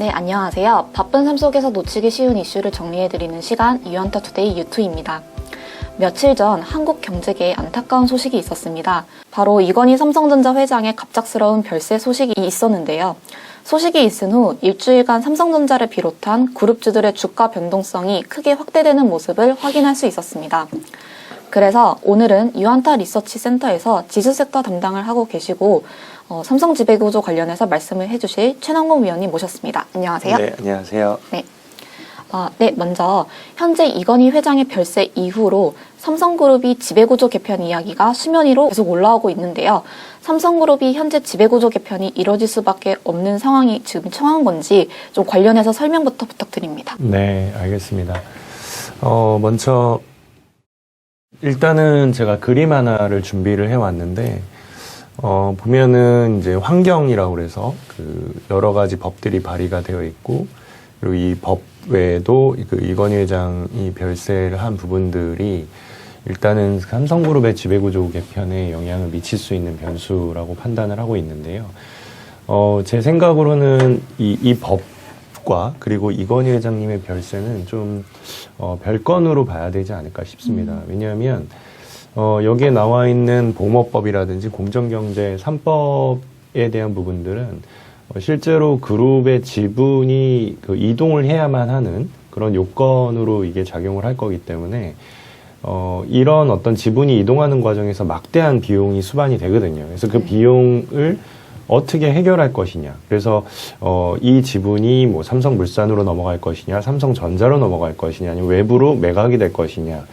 네, 안녕하세요. 바쁜 삶 속에서 놓치기 쉬운 이슈를 정리해드리는 시간 유한타투데이 유투입니다. 며칠 전 한국 경제계에 안타까운 소식이 있었습니다. 바로 이건희 삼성전자 회장의 갑작스러운 별세 소식이 있었는데요. 소식이 있은 후 일주일간 삼성전자를 비롯한 그룹주들의 주가 변동성이 크게 확대되는 모습을 확인할 수 있었습니다. 그래서 오늘은 유한타 리서치 센터에서 지수섹터 담당을 하고 계시고 삼성 지배구조 관련해서 말씀을 해주실 최남곤 위원님 모셨습니다. 안녕하세요. 네, 안녕하세요. 네. 먼저 현재 이건희 회장의 별세 이후로 삼성그룹이 지배구조 개편 이야기가 수면 위로 계속 올라오고 있는데요. 삼성그룹이 현재 지배구조 개편이 이뤄질 수밖에 없는 상황이 지금 처한 건지 좀 관련해서 설명부터 부탁드립니다. 네, 알겠습니다. 먼저 일단은 제가 그림 하나를 준비를 해왔는데 보면은 이제 환경이라고 그래서 그 여러 가지 법들이 발의가 되어 있고 그리고 이 법 외에도 그 이건희 회장이 별세를 한 부분들이 일단은 삼성그룹의 지배구조 개편에 영향을 미칠 수 있는 변수라고 판단을 하고 있는데요. 제 생각으로는 이 법과 그리고 이건희 회장님의 별세는 좀 별건으로 봐야 되지 않을까 싶습니다. 왜냐하면 여기에 나와 있는 보모법이라든지 공정경제 3법에 대한 부분들은 실제로 그룹의 지분이 이동을 해야만 하는 그런 요건으로 이게 작용을 할 거기 때문에 이런 어떤 지분이 이동하는 과정에서 막대한 비용이 수반이 되거든요. 그래서 그 비용을 어떻게 해결할 것이냐. 그래서 이 지분이 뭐 삼성물산으로 넘어갈 것이냐, 삼성전자로 넘어갈 것이냐, 아니면 외부로 매각이 될 것이냐,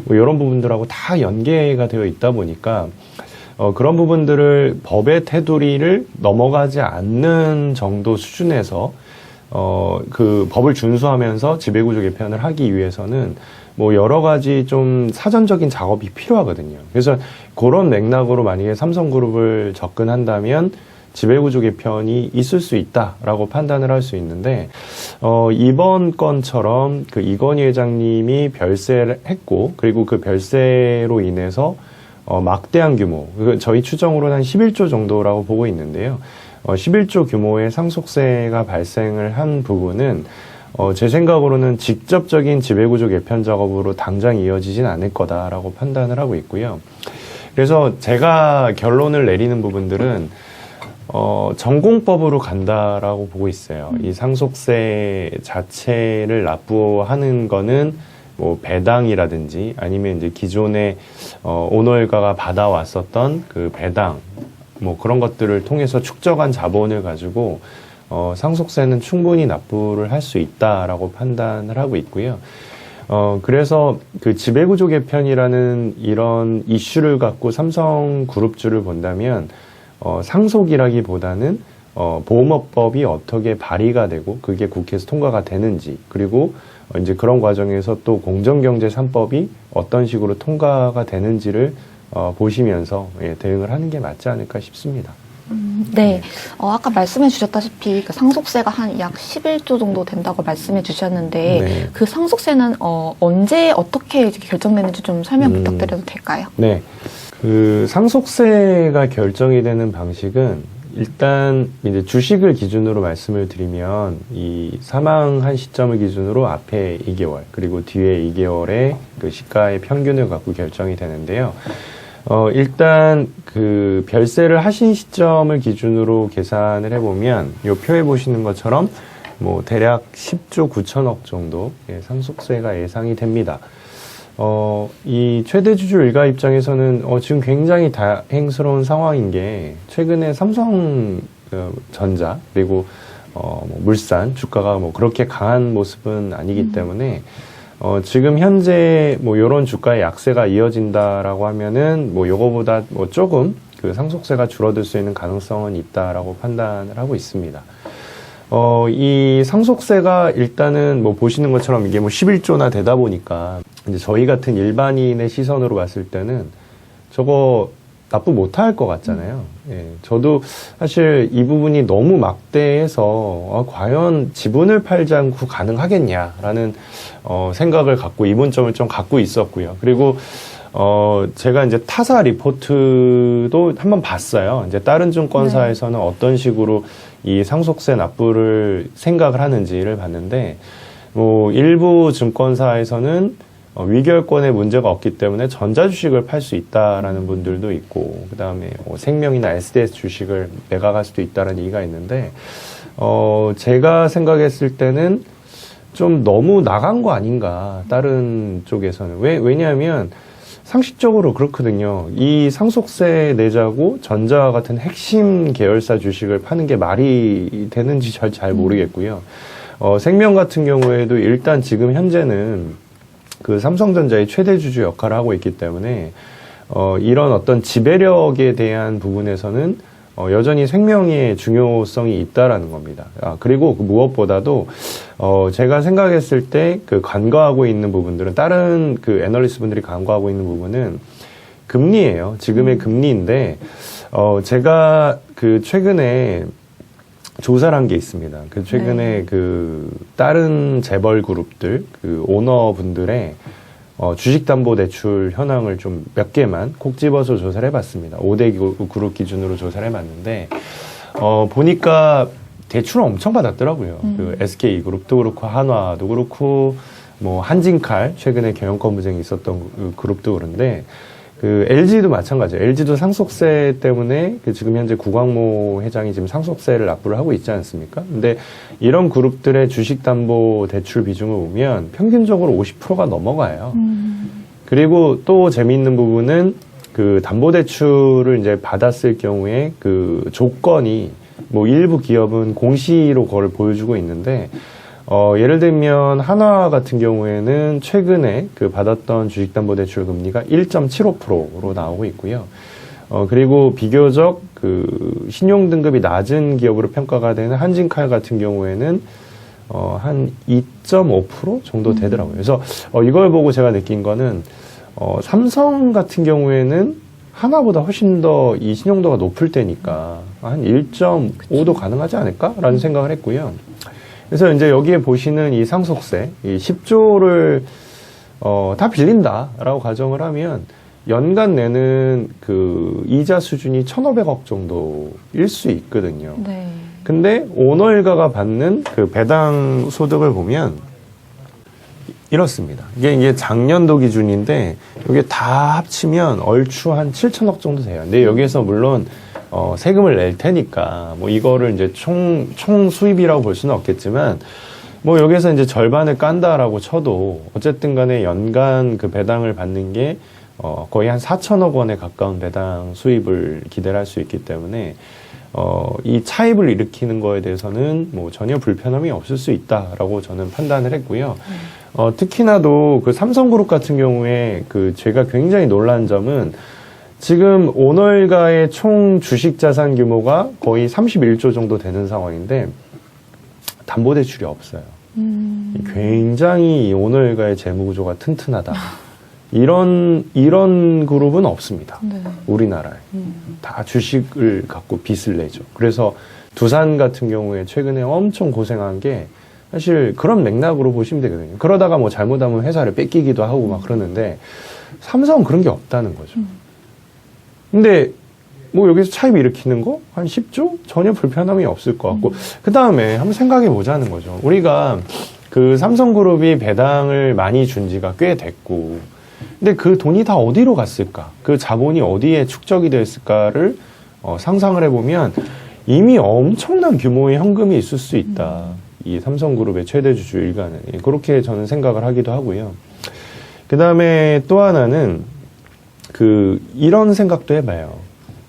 뭐 이런 부분들하고 다 연계가 되어 있다 보니까 그런 부분들을 법의 테두리를 넘어가지 않는 정도 수준에서 그 법을 준수하면서 지배구조 개편을 하기 위해서는 뭐 여러 가지 좀 사전적인 작업이 필요하거든요. 그래서 그런 맥락으로 만약에 삼성그룹을 접근한다면 지배구조 개편이 있을 수 있다라고 판단을 할 수 있는데 이번 건처럼 그 이건희 회장님이 별세를 했고 그리고 그 별세로 인해서 막대한 규모, 저희 추정으로는 한 11조 정도라고 보고 있는데요. 11조 규모의 상속세가 발생을 한 부분은 제 생각으로는 직접적인 지배구조 개편 작업으로 당장 이어지진 않을 거다라고 판단을 하고 있고요. 그래서 제가 결론을 내리는 부분들은 전공법으로 간다라고 보고 있어요. 이 상속세 자체를 납부하는 거는 뭐 배당이라든지 아니면 이제 기존에 오너일가가 받아왔었던 그 배당 뭐 그런 것들을 통해서 축적한 자본을 가지고 상속세는 충분히 납부를 할 수 있다라고 판단을 하고 있고요. 그래서 그 지배구조 개편이라는 이런 이슈를 갖고 삼성그룹주를 본다면 상속이라기보다는 보험업법이 어떻게 발의가 되고 그게 국회에서 통과가 되는지 그리고 이제 그런 과정에서 또 공정경제 3법이 어떤 식으로 통과가 되는지를 보시면서 대응을 하는 게 맞지 않을까 싶습니다. 네. 아까 말씀해 주셨다시피 그 상속세가 한 약 11조 정도 된다고 말씀해 주셨는데 네. 그 상속세는 언제 어떻게 결정되는지 좀 설명 부탁드려도 될까요? 네. 그 상속세가 결정이 되는 방식은 일단 이제 주식을 기준으로 말씀을 드리면 이 사망한 시점을 기준으로 앞에 2개월 그리고 뒤에 2개월의 그 시가의 평균을 갖고 결정이 되는데요. 일단 그 별세를 하신 시점을 기준으로 계산을 해보면 요 표에 보시는 것처럼 뭐 대략 10조 9천억 정도의 상속세가 예상이 됩니다. 이 최대주주 일가 입장에서는 지금 굉장히 다행스러운 상황인 게 최근에 삼성전자 그리고 뭐 물산 주가가 뭐 그렇게 강한 모습은 아니기 때문에 지금 현재 뭐 요런 주가의 약세가 이어진다라고 하면은 뭐 요거보다 뭐 조금 그 상속세가 줄어들 수 있는 가능성은 있다라고 판단을 하고 있습니다. 이 상속세가 일단은 뭐 보시는 것처럼 이게 뭐 11조나 되다 보니까 이제 저희 같은 일반인의 시선으로 봤을 때는 저거 납부 못할 것 같잖아요. 예, 저도 사실 이 부분이 너무 막대해서 과연 지분을 팔지 않고 가능하겠냐라는 생각을 갖고 이문점을 좀 갖고 있었고요. 그리고 제가 이제 타사 리포트도 한번 봤어요. 이제 다른 증권사에서는 어떤 식으로 이 상속세 납부를 생각을 하는지를 봤는데, 일부 증권사에서는 위결권에 문제가 없기 때문에 전자주식을 팔 수 있다라는 분들도 있고, 그 다음에 생명이나 SDS 주식을 매각할 수도 있다는 얘기가 있는데, 제가 생각했을 때는 좀 너무 나간 거 아닌가, 다른 쪽에서는. 왜냐하면 상식적으로 그렇거든요. 이 상속세 내자고 전자와 같은 핵심 계열사 주식을 파는 게 말이 되는지 잘 모르겠고요. 생명 같은 경우에도 일단 지금 현재는 그 삼성전자의 최대 주주 역할을 하고 있기 때문에 이런 어떤 지배력에 대한 부분에서는 여전히 생명의 중요성이 있다라는 겁니다. 그리고 무엇보다도 제가 생각했을 때 그 간과하고 있는 부분들은, 다른 그 애널리스트 분들이 간과하고 있는 부분은 금리예요. 지금의 금리인데 제가 그 최근에 조사를 한 게 있습니다. 그 최근에 그 다른 재벌 그룹들, 그 오너분들의 주식담보대출 현황을 좀 몇 개만 콕 집어서 조사를 해봤습니다. 5대 그룹 기준으로 조사를 해봤는데, 보니까 대출을 엄청 받았더라고요. 그 SK그룹도 그렇고, 한화도 그렇고, 뭐, 한진칼, 최근에 경영권 분쟁이 있었던 그 그룹도 그런데, 그 LG도 마찬가지예요. LG도 상속세 때문에 그 지금 현재 구광모 회장이 지금 상속세를 납부를 하고 있지 않습니까? 근데 이런 그룹들의 주식담보대출 비중을 보면 평균적으로 50%가 넘어가요. 그리고 또 재미있는 부분은 그 담보대출을 이제 받았을 경우에 그 조건이 뭐 일부 기업은 공시로 그걸 보여주고 있는데, 예를 들면 한화 같은 경우에는 최근에 그 받았던 주식담보대출 금리가 1.75%로 나오고 있고요. 그리고 비교적 그 신용등급이 낮은 기업으로 평가가 되는 한진칼 같은 경우에는 한 2.5% 정도 되더라고요. 그래서 이걸 보고 제가 느낀 거는 삼성 같은 경우에는 하나보다 훨씬 더 이 신용도가 높을 때니까 한 1.5도 가능하지 않을까라는 생각을 했고요. 그래서 이제 여기에 보시는 이 상속세, 이 10조를 다 빌린다라고 가정을 하면 연간 내는 그 이자 수준이 1,500억 정도일 수 있거든요. 네. 근데 오너일가가 받는 그 배당 소득을 보면 이렇습니다. 이게 작년도 기준인데 이게 다 합치면 얼추 한 7천억 정도 돼요. 근데 여기에서 물론 세금을 낼 테니까 뭐 이거를 이제 총 수입이라고 볼 수는 없겠지만, 뭐 여기서 이제 절반을 깐다라고 쳐도 어쨌든 간에 연간 그 배당을 받는 게 거의 한 4천억 원에 가까운 배당 수입을 기대를 할 수 있기 때문에 이 차입을 일으키는 거에 대해서는 뭐 전혀 불편함이 없을 수 있다라고 저는 판단을 했고요. 특히나도 그 삼성그룹 같은 경우에 그 제가 굉장히 놀란 점은 지금 오너일가의 총 주식 자산 규모가 거의 31조 정도 되는 상황인데 담보대출이 없어요. 굉장히 이 오너일가의 재무 구조가 튼튼하다. 이런 그룹은 없습니다. 네. 우리나라에. 다 주식을 갖고 빚을 내죠. 그래서 두산 같은 경우에 최근에 엄청 고생한 게 사실 그런 맥락으로 보시면 되거든요. 그러다가 뭐 잘못하면 회사를 뺏기기도 하고 막 그러는데 삼성은 그런 게 없다는 거죠. 근데 뭐 여기서 차입 일으키는 거? 한 10조? 전혀 불편함이 없을 것 같고, 그 다음에 한번 생각해 보자는 거죠. 우리가 그 삼성그룹이 배당을 많이 준 지가 꽤 됐고, 근데 그 돈이 다 어디로 갔을까? 그 자본이 어디에 축적이 됐을까를 상상을 해보면 이미 엄청난 규모의 현금이 있을 수 있다. 이 삼성그룹의 최대 주주 일가는. 그렇게 저는 생각을 하기도 하고요. 그 다음에 또 하나는 이런 생각도 해봐요.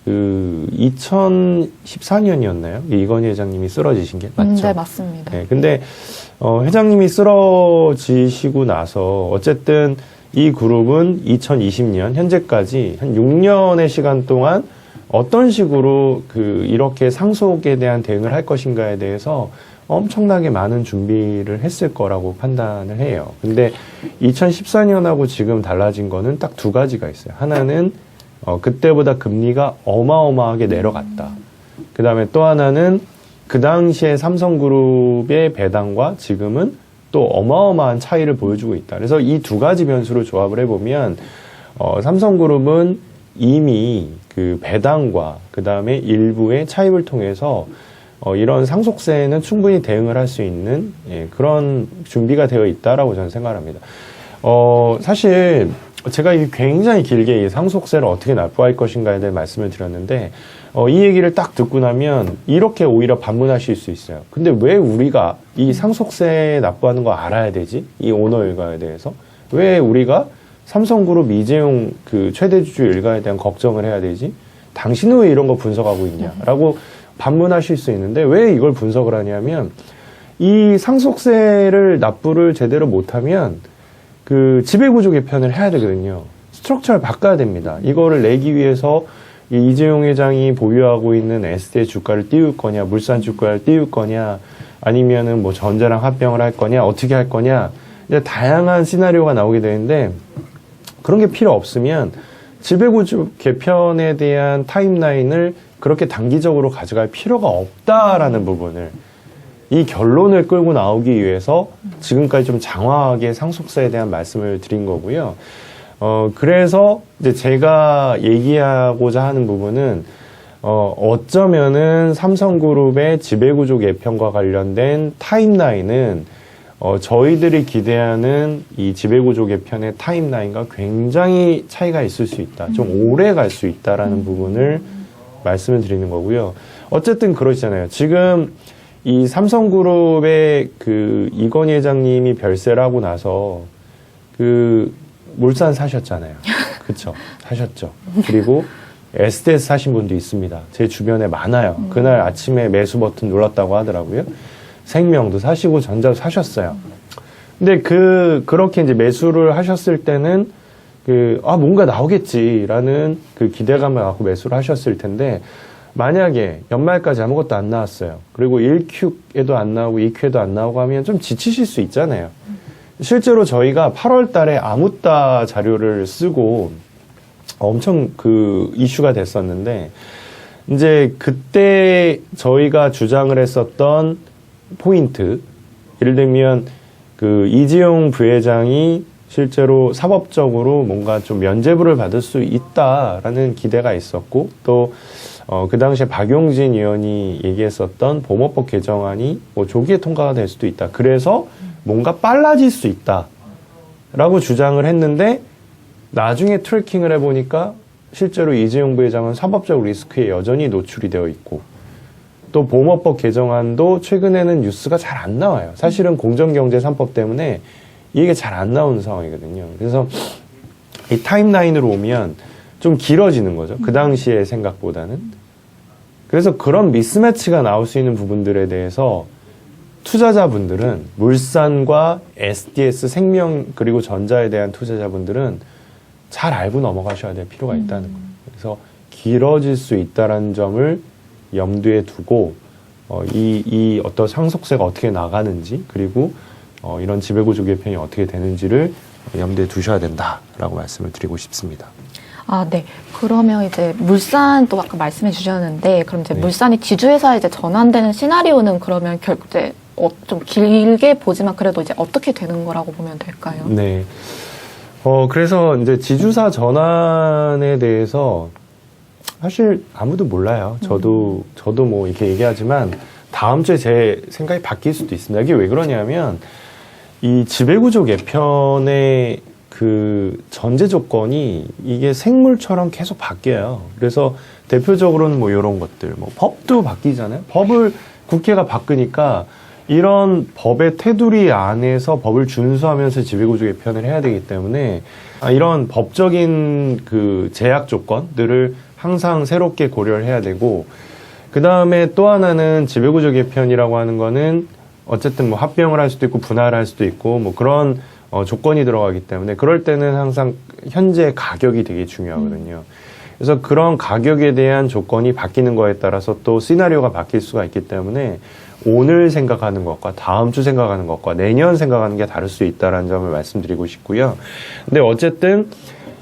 2014년이었나요? 이건희 회장님이 쓰러지신 게 맞죠? 네, 맞습니다. 네, 근데 회장님이 쓰러지시고 나서 어쨌든 이 그룹은 2020년 현재까지 한 6년의 시간 동안 어떤 식으로 이렇게 상속에 대한 대응을 할 것인가에 대해서 엄청나게 많은 준비를 했을 거라고 판단을 해요. 근데 2014년하고 지금 달라진 거는 딱 두 가지가 있어요. 하나는 그때보다 금리가 어마어마하게 내려갔다. 그 다음에 또 하나는 그 당시에 삼성그룹의 배당과 지금은 또 어마어마한 차이를 보여주고 있다. 그래서 이 두 가지 변수를 조합을 해보면 삼성그룹은 이미 그 배당과 그 다음에 일부의 차입을 통해서 이런 상속세는 충분히 대응을 할 수 있는 그런 준비가 되어 있다라고 저는 생각합니다. 사실 제가 굉장히 길게 이 상속세를 어떻게 납부할 것인가에 대해 말씀을 드렸는데 이 얘기를 딱 듣고 나면 이렇게 오히려 반문하실 수 있어요. 근데 왜 우리가 이 상속세 납부하는 거 알아야 되지? 이 오너 일가에 대해서 왜 우리가 삼성그룹 이재용 그 최대주주 일가에 대한 걱정을 해야 되지? 당신은 왜 이런 거 분석하고 있냐라고 반문하실 수 있는데 왜 이걸 분석을 하냐면 이 상속세를 납부를 제대로 못하면 그 지배구조 개편을 해야 되거든요. 스트럭처를 바꿔야 됩니다. 이거를 내기 위해서 이 이재용 회장이 보유하고 있는 SD의 주가를 띄울 거냐, 물산 주가를 띄울 거냐, 아니면은 뭐 전자랑 합병을 할 거냐, 어떻게 할 거냐, 이제 다양한 시나리오가 나오게 되는데 그런 게 필요 없으면 지배구조 개편에 대한 타임라인을 그렇게 단기적으로 가져갈 필요가 없다라는 부분을 이 결론을 끌고 나오기 위해서 지금까지 좀 장황하게 상속세에 대한 말씀을 드린 거고요. 그래서 이제 제가 얘기하고자 하는 부분은 어쩌면은 삼성그룹의 지배구조 개편과 관련된 타임라인은 저희들이 기대하는 이 지배구조 개편의 타임라인과 굉장히 차이가 있을 수 있다. 좀 오래 갈 수 있다라는 부분을 말씀을 드리는 거고요. 어쨌든 그러시잖아요. 지금 이 삼성그룹의 그 이건희 회장님이 별세를 하고 나서 그 물산 사셨잖아요. 그쵸? 사셨죠. 그리고 SDS 사신 분도 있습니다. 제 주변에 많아요. 그날 아침에 매수 버튼 눌렀다고 하더라고요. 생명도 사시고 전자도 사셨어요. 근데 그렇게 이제 매수를 하셨을 때는 뭔가 나오겠지라는 그 기대감을 갖고 매수를 하셨을 텐데, 만약에 연말까지 아무것도 안 나왔어요. 그리고 1Q에도 안 나오고 2Q에도 안 나오고 하면 좀 지치실 수 있잖아요. 실제로 저희가 8월 달에 아무따 자료를 쓰고 엄청 이슈가 됐었는데, 이제 그때 저희가 주장을 했었던 포인트, 예를 들면 이재용 부회장이 실제로 사법적으로 뭔가 좀 면죄부를 받을 수 있다라는 기대가 있었고, 또 그 당시에 박용진 의원이 얘기했었던 보호법 개정안이 뭐 조기에 통과가 될 수도 있다. 그래서 뭔가 빨라질 수 있다라고 주장을 했는데, 나중에 트래킹을 해보니까 실제로 이재용 부회장은 사법적 리스크에 여전히 노출이 되어 있고, 또 보호법 개정안도 최근에는 뉴스가 잘 안 나와요. 사실은 공정경제 3법 때문에 이게 잘 안 나오는 상황이거든요. 그래서 이 타임라인으로 오면 좀 길어지는 거죠. 그 당시의 생각보다는. 그래서 그런 미스매치가 나올 수 있는 부분들에 대해서 투자자분들은, 물산과 SDS 생명 그리고 전자에 대한 투자자분들은 잘 알고 넘어가셔야 될 필요가 있다는 거예요. 그래서 길어질 수 있다는 점을 염두에 두고 이 어떤 상속세가 어떻게 나가는지, 그리고 이런 지배구조 개편이 어떻게 되는지를 염두에 두셔야 된다라고 말씀을 드리고 싶습니다. 아, 네. 그러면 이제 물산 또 아까 말씀해 주셨는데, 그럼 이제 네. 물산이 지주회사에 이제 전환되는 시나리오는 그러면 이제 좀 길게 보지만 그래도 이제 어떻게 되는 거라고 보면 될까요? 네. 그래서 이제 지주사 전환에 대해서 사실 아무도 몰라요. 저도 뭐 이렇게 얘기하지만 다음 주에 제 생각이 바뀔 수도 있습니다. 이게 왜 그러냐면 이 지배구조 개편의 그 전제 조건이 이게 생물처럼 계속 바뀌어요. 그래서 대표적으로는 뭐 이런 것들, 뭐 법도 바뀌잖아요. 법을 국회가 바꾸니까 이런 법의 테두리 안에서 법을 준수하면서 지배구조 개편을 해야 되기 때문에 이런 법적인 그 제약 조건들을 항상 새롭게 고려를 해야 되고, 그 다음에 또 하나는 지배구조 개편이라고 하는 거는 어쨌든 뭐 합병을 할 수도 있고 분할을 할 수도 있고 뭐 그런 조건이 들어가기 때문에, 그럴 때는 항상 현재 가격이 되게 중요하거든요. 그래서 그런 가격에 대한 조건이 바뀌는 거에 따라서 또 시나리오가 바뀔 수가 있기 때문에 오늘 생각하는 것과 다음 주 생각하는 것과 내년 생각하는 게 다를 수 있다는 점을 말씀드리고 싶고요. 근데 어쨌든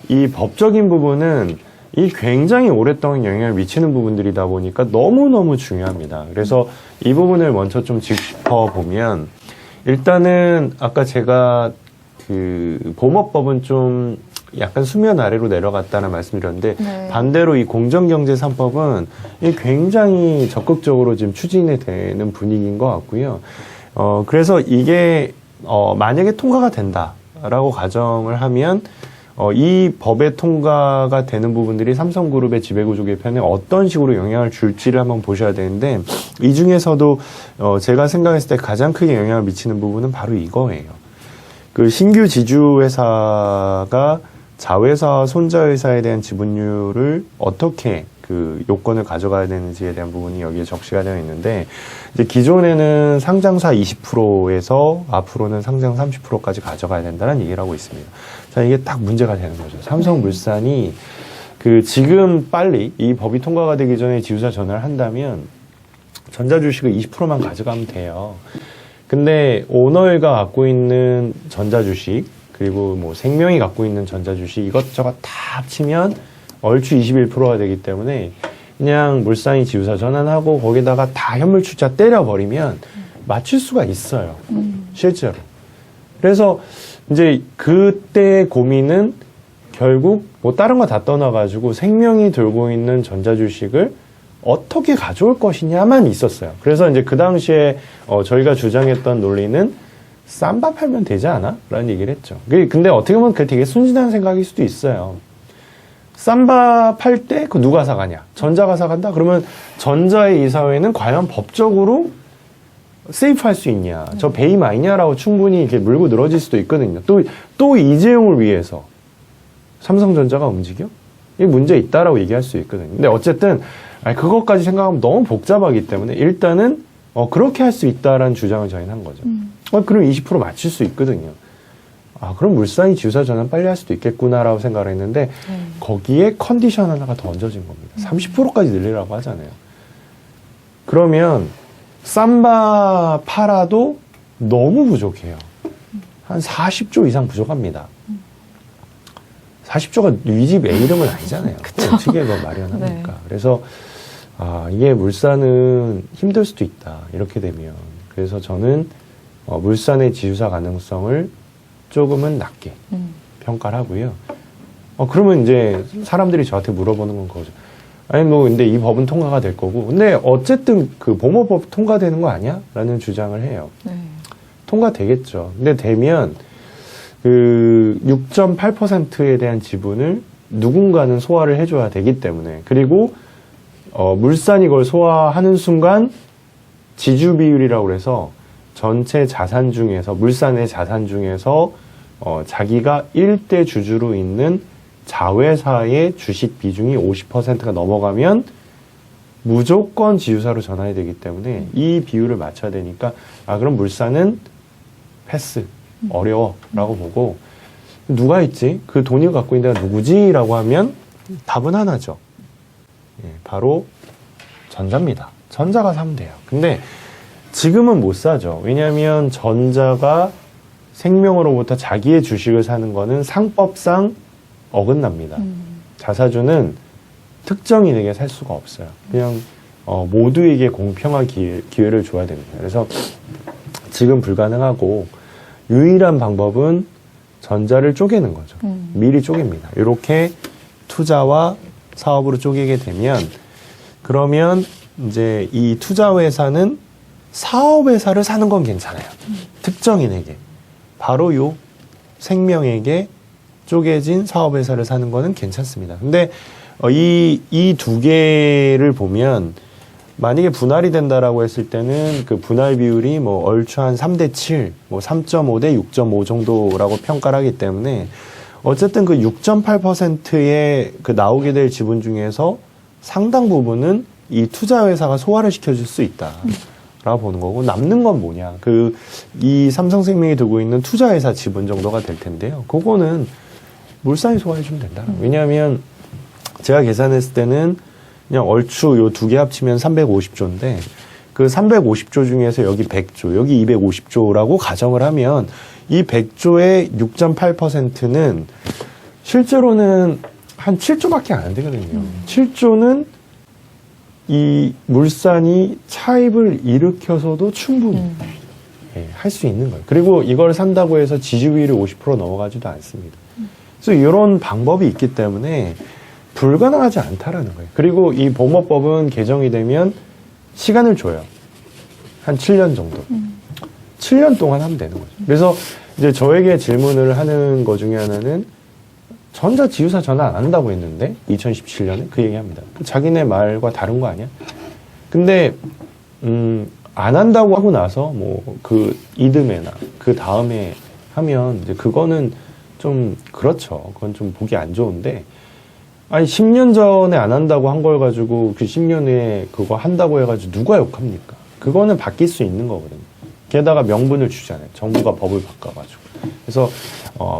이 법적인 부분은 이 굉장히 오랫동안 영향을 미치는 부분들이다 보니까 너무너무 중요합니다. 그래서 이 부분을 먼저 좀 짚어보면, 일단은 아까 제가 그 보호법은 좀 약간 수면 아래로 내려갔다는 말씀드렸는데 네. 반대로 이 공정경제 3법은 굉장히 적극적으로 지금 추진이 되는 분위기인 것 같고요. 그래서 이게 만약에 통과가 된다라고 가정을 하면 이 법의 통과가 되는 부분들이 삼성그룹의 지배구조 개편에 어떤 식으로 영향을 줄지를 한번 보셔야 되는데 이 중에서도 제가 생각했을 때 가장 크게 영향을 미치는 부분은 바로 이거예요. 그 신규 지주회사가 자회사와 손자회사에 대한 지분율을 어떻게 그 요건을 가져가야 되는지에 대한 부분이 여기에 적시가 되어 있는데 이제 기존에는 상장사 20%에서 앞으로는 상장 30%까지 가져가야 된다는 얘기를 하고 있습니다. 자, 이게 딱 문제가 되는 거죠. 삼성물산이 그 지금 빨리 이 법이 통과가 되기 전에 지주사 전환을 한다면 전자주식을 20%만 가져가면 돼요. 근데 오너가 갖고 있는 전자주식 그리고 뭐 생명이 갖고 있는 전자주식 이것저것 다 합치면 얼추 21%가 되기 때문에 그냥 물산이 지주사 전환하고 거기다가 다 현물 출자 때려버리면 맞출 수가 있어요. 실제로. 그래서 이제 그때 고민은 결국 뭐 다른 거 다 떠나가지고 생명이 들고 있는 전자주식을 어떻게 가져올 것이냐만 있었어요. 그래서 이제 그 당시에 저희가 주장했던 논리는 쌈밥 팔면 되지 않아? 라는 얘기를 했죠. 근데 어떻게 보면 그게 되게 순진한 생각일 수도 있어요. 쌈밥 할 때 그 누가 사가냐? 전자가 사간다? 그러면 전자의 이사회는 과연 법적으로 세이프할 수 있냐? 저 배임 아니냐라고 충분히 이렇게 물고 늘어질 수도 있거든요. 또 이재용을 위해서 삼성전자가 움직여? 이게 문제 있다라고 얘기할 수 있거든요. 근데 어쨌든 그것까지 생각하면 너무 복잡하기 때문에 일단은 그렇게 할 수 있다라는 주장을 저희는 한 거죠. 그럼 20% 맞출 수 있거든요. 그럼 물산이 지주사 전환 빨리 할 수도 있겠구나라고 생각을 했는데 거기에 컨디션 하나가 더 얹어진 겁니다. 30%까지 늘리라고 하잖아요. 그러면 쌈바 팔아도 너무 부족해요. 한 40조 이상 부족합니다. 40조가 우리 집 애 이름은 아니잖아요. 어떻게 그걸 마련합니까? 네. 그래서 이게 물산은 힘들 수도 있다. 이렇게 되면. 그래서 저는 물산의 지주사 가능성을 조금은 낮게 평가를 하고요. 그러면 이제 사람들이 저한테 물어보는 건 그거죠. 근데 이 법은 통과가 될 거고. 근데 어쨌든 그 보모법 통과되는 거 아니야? 라는 주장을 해요. 네. 통과되겠죠. 근데 되면 그 6.8%에 대한 지분을 누군가는 소화를 해줘야 되기 때문에. 그리고 물산이 그걸 소화하는 순간 지주 비율이라고 해서 전체 자산 중에서 물산의 자산 중에서 자기가 1대 주주로 있는 자회사의 주식 비중이 50%가 넘어가면 무조건 지주사로 전환이 되기 때문에 이 비율을 맞춰야 되니까 그럼 물산은 패스 어려워라고 보고 누가 있지? 그 돈을 갖고 있는 데가 누구지? 라고 하면 답은 하나죠. 바로 전자입니다. 전자가 사면 돼요. 근데 지금은 못 사죠. 왜냐하면 전자가 생명으로부터 자기의 주식을 사는 거는 상법상 어긋납니다. 자사주는 특정인에게 살 수가 없어요. 그냥 모두에게 공평한 기회를 줘야 됩니다. 그래서 지금 불가능하고 유일한 방법은 전자를 쪼개는 거죠. 미리 쪼갭니다. 이렇게 투자와 사업으로 쪼개게 되면 그러면 이제 이 투자회사는 사업회사를 사는 건 괜찮아요. 특정인에게. 바로 요 생명에게 쪼개진 사업회사를 사는 거는 괜찮습니다. 근데 이 두 개를 보면 만약에 분할이 된다라고 했을 때는 그 분할 비율이 뭐 얼추 한 3대 7, 뭐 3.5대 6.5 정도라고 평가를 하기 때문에 어쨌든 그 6.8%의 그 나오게 될 지분 중에서 상당 부분은 이 투자회사가 소화를 시켜줄 수 있다. 라고 보는 거고, 남는 건 뭐냐. 이 삼성생명이 두고 있는 투자회사 지분 정도가 될 텐데요. 그거는 물산이 소화해주면 된다. 왜냐하면 제가 계산했을 때는 그냥 얼추 요 두 개 합치면 350조인데, 그 350조 중에서 여기 100조, 여기 250조라고 가정을 하면 이 100조의 6.8%는 실제로는 한 7조밖에 안 되거든요. 7조는 이 물산이 차입을 일으켜서도 충분히 할 수 있는 거예요. 그리고 이걸 산다고 해서 지주비율이 50% 넘어가지도 않습니다. 그래서 이런 방법이 있기 때문에 불가능하지 않다라는 거예요. 그리고 이 보호법은 개정이 되면 시간을 줘요. 한 7년 정도. 7년 동안 하면 되는 거죠. 그래서 이제 저에게 질문을 하는 것 중에 하나는 전자지휘사 전화 안 한다고 했는데 2017년에 그 얘기합니다. 자기네 말과 다른 거 아니야? 근데 안 한다고 하고 나서 뭐 그 이듬해나 그 다음에 하면 이제 그거는 좀 그렇죠. 그건 좀 보기 안 좋은데 아니 10년 전에 안 한다고 한 걸 가지고 그 10년 후에 그거 한다고 해가지고 누가 욕합니까? 그거는 바뀔 수 있는 거거든요. 게다가 명분을 주잖아요. 정부가 법을 바꿔가지고. 그래서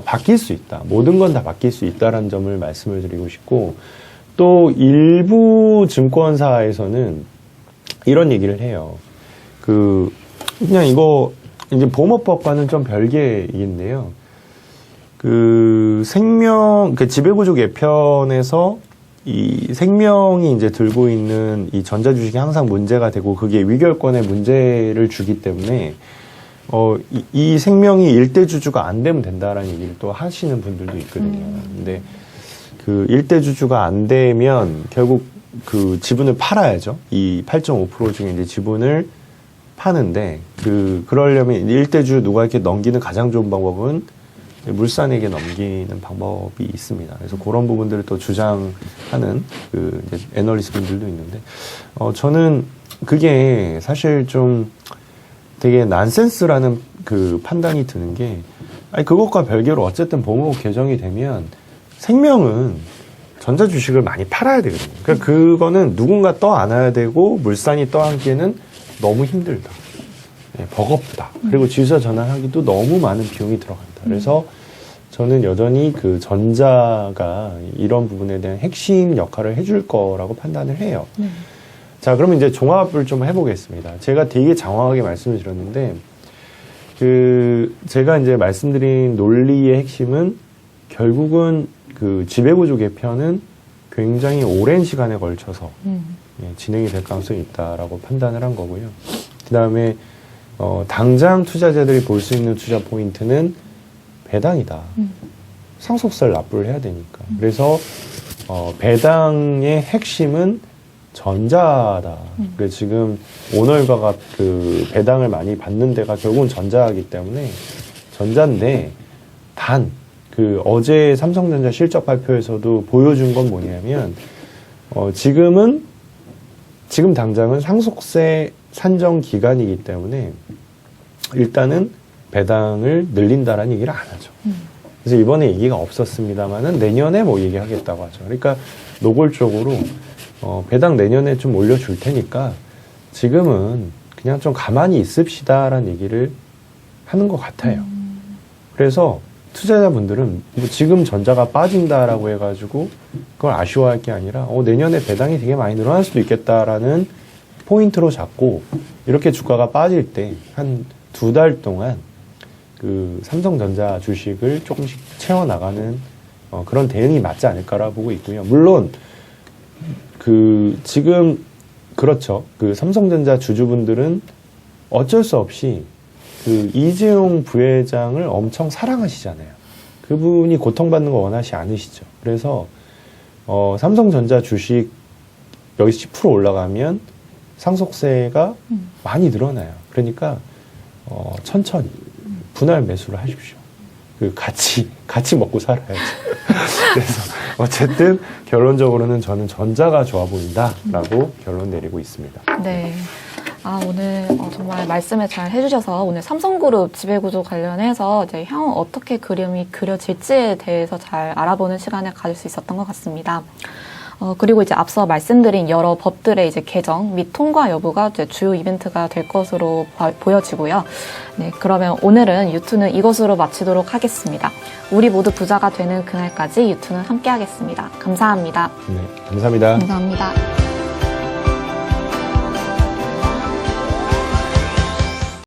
바뀔 수 있다. 모든 건 다 바뀔 수 있다라는 점을 말씀을 드리고 싶고 또 일부 증권사에서는 이런 얘기를 해요. 그냥 이거 이제 보호법과는 좀 별개인데요. 그 지배구조 개편에서 이 생명이 이제 들고 있는 이 전자주식이 항상 문제가 되고 그게 위결권에 문제를 주기 때문에 이 생명이 일대주주가 안 되면 된다라는 얘기를 또 하시는 분들도 있거든요. 근데 그 일대주주가 안 되면 결국 그 지분을 팔아야죠. 이 8.5% 중에 이제 지분을 파는데 그러려면 일대주 누가 이렇게 넘기는 가장 좋은 방법은 물산에게 넘기는 방법이 있습니다. 그래서 그런 부분들을 또 주장하는 그 이제 애널리스트 분들도 있는데, 저는 그게 사실 좀 되게 난센스라는 그 판단이 드는 게, 아니, 그것과 별개로 어쨌든 보호법 개정이 되면 생명은 전자주식을 많이 팔아야 되거든요. 그러니까 그거는 누군가 떠 안아야 되고 물산이 떠 안기에는 너무 힘들다. 네, 버겁다. 그리고 지휘사 전환하기도 너무 많은 비용이 들어간다. 그래서 저는 여전히 그 전자가 이런 부분에 대한 핵심 역할을 해줄 거라고 판단을 해요. 자, 그러면 이제 종합을 좀 해보겠습니다. 제가 되게 장황하게 말씀을 드렸는데, 제가 이제 말씀드린 논리의 핵심은 결국은 그 지배구조 개편은 굉장히 오랜 시간에 걸쳐서 진행이 될 가능성이 있다라고 판단을 한 거고요. 그 다음에 당장 투자자들이 볼 수 있는 투자 포인트는 배당이다. 상속세를 납부를 해야 되니까. 그래서 배당의 핵심은 전자다. 그래서 지금 오너일가가 그 배당을 많이 받는 데가 결국은 전자이기 때문에 전자인데 단 어제 삼성전자 실적 발표에서도 보여준 건 뭐냐면 지금 당장은 상속세 산정 기간이기 때문에 일단은 배당을 늘린다라는 얘기를 안 하죠. 그래서 이번에 얘기가 없었습니다만은 내년에 뭐 얘기하겠다고 하죠. 그러니까 노골적으로 배당 내년에 좀 올려줄 테니까 지금은 그냥 좀 가만히 있읍시다라는 얘기를 하는 것 같아요. 그래서 투자자분들은 뭐 지금 전자가 빠진다라고 해가지고 그걸 아쉬워할 게 아니라 내년에 배당이 되게 많이 늘어날 수도 있겠다라는 포인트로 잡고 이렇게 주가가 빠질 때 한 2달 동안 그 삼성전자 주식을 조금씩 채워나가는 그런 대응이 맞지 않을까라 보고 있고요. 물론 지금 그렇죠. 그 삼성전자 주주분들은 어쩔 수 없이 이재용 부회장을 엄청 사랑하시잖아요. 그분이 고통받는 거 원하시 않으시죠. 그래서 삼성전자 주식 여기서 10% 올라가면 상속세가 많이 늘어나요. 그러니까 천천히 분할 매수를 하십시오. 같이 먹고 살아야죠. 그래서 어쨌든 결론적으로는 저는 전자가 좋아 보인다라고 결론 내리고 있습니다. 네. 오늘 정말 말씀을 잘 해주셔서 오늘 삼성그룹 지배구조 관련해서 이제 향후 어떻게 그림이 그려질지에 대해서 잘 알아보는 시간을 가질 수 있었던 것 같습니다. 그리고 이제 앞서 말씀드린 여러 법들의 이제 개정 및 통과 여부가 이제 주요 이벤트가 될 것으로 보여지고요. 네, 그러면 오늘은 유튜는 이것으로 마치도록 하겠습니다. 우리 모두 부자가 되는 그날까지 유튜는 함께 하겠습니다. 감사합니다. 네, 감사합니다. 감사합니다.